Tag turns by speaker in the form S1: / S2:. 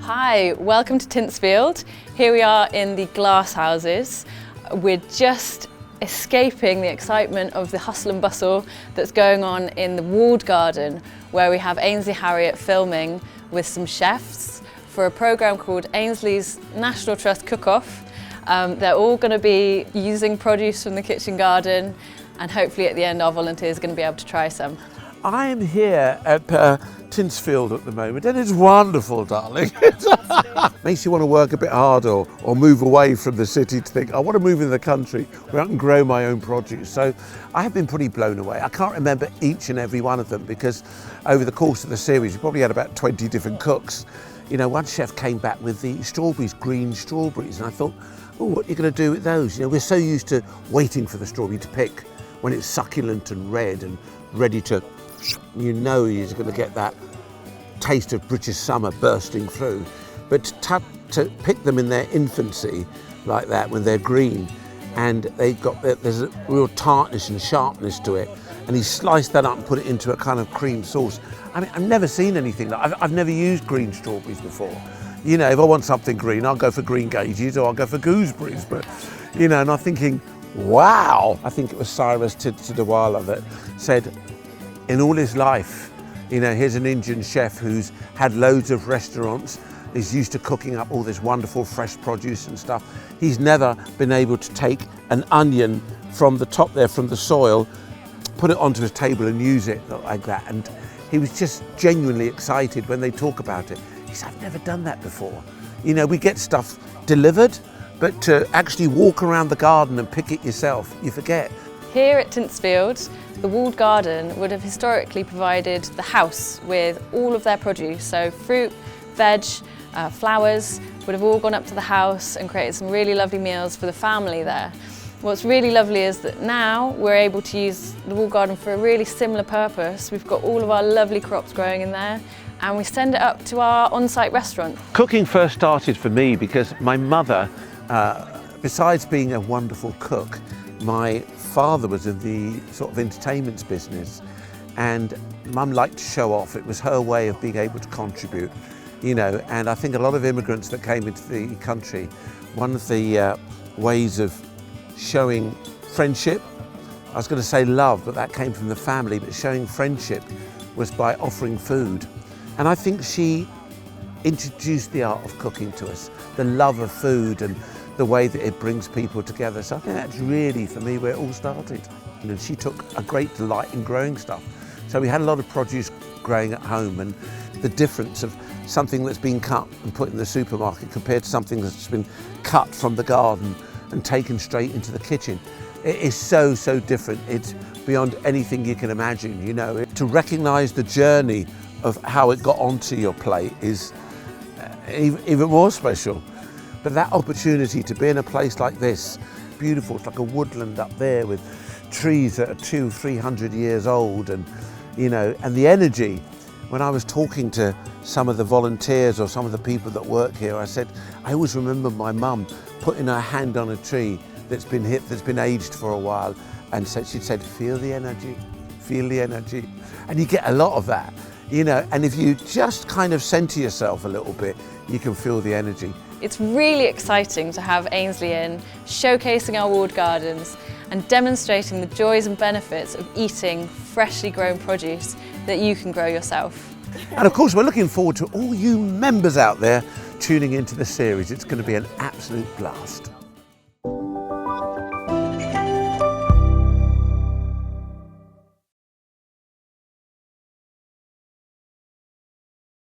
S1: Hi, welcome to Tyntesfield. Here we are in the glass houses. We're just escaping the excitement of the hustle and bustle that's going on in the walled garden, where we have Ainsley Harriott filming with some chefs for a programme called Ainsley's National Trust Cook-Off. They're all going to be using produce from the kitchen garden, and hopefully at the end our volunteers are going to be able to try some.
S2: I am here at Tyntesfield at the moment, and it's wonderful, darling. Makes you want to work a bit harder or move away from the city to think, I want to move in the country where I can grow my own produce. So I have been pretty blown away. I can't remember each and every one of them because over the course of the series, we probably had about 20 different cooks. You know, one chef came back with the strawberries, green strawberries, and I thought, oh, what are you going to do with those? You know, we're so used to waiting for the strawberry to pick when it's succulent and red and ready to, you know, you're going to get that taste of British summer bursting through. But to pick them in their infancy like that, when they're green, and there's a real tartness and sharpness to it, and he sliced that up and put it into a kind of cream sauce. I mean, I've never seen anything like I've never used green strawberries before. You know, if I want something green, I'll go for green gages or I'll go for gooseberries. But, you know, and I'm thinking, wow. I think it was Cyrus Tidwala that said, in all his life, you know, here's an Indian chef who's had loads of restaurants, is used to cooking up all this wonderful fresh produce and stuff. He's never been able to take an onion from the top there, from the soil, put it onto his table and use it like that. And he was just genuinely excited when they talk about it. He said, I've never done that before. You know, we get stuff delivered, but to actually walk around the garden and pick it yourself, you forget.
S1: Here at Tyntesfield, the walled garden would have historically provided the house with all of their produce, so fruit, veg, flowers would have all gone up to the house and created some really lovely meals for the family there. What's really lovely is that now we're able to use the walled garden for a really similar purpose. We've got all of our lovely crops growing in there, and we send it up to our on-site restaurant.
S2: Cooking first started for me because my mother, besides being a wonderful cook, my father was in the sort of entertainments business, and Mum liked to show off. It was her way of being able to contribute, you know, and I think a lot of immigrants that came into the country, one of the ways of showing friendship, I was going to say love, but that came from the family, but showing friendship was by offering food. And I think she introduced the art of cooking to us, the love of food and the way that it brings people together. So I think that's really, for me, where it all started. And she took a great delight in growing stuff. So we had a lot of produce growing at home, and the difference of something that's been cut and put in the supermarket compared to something that's been cut from the garden and taken straight into the kitchen. It is so, so different. It's beyond anything you can imagine, you know. To recognise the journey of how it got onto your plate is even more special. But that opportunity to be in a place like this, beautiful, it's like a woodland up there with trees that are 200-300 years old, and you know, and the energy. When I was talking to some of the volunteers or some of the people that work here, I said, I always remember my mum putting her hand on a tree that's been hit, that's been aged for a while, and so she'd said, feel the energy, feel the energy. And you get a lot of that, you know, and if you just kind of center yourself a little bit, you can feel the energy.
S1: It's really exciting to have Ainsley in, showcasing our walled gardens and demonstrating the joys and benefits of eating freshly grown produce that you can grow yourself.
S2: And of course, we're looking forward to all you members out there tuning into the series. It's going to be an absolute blast.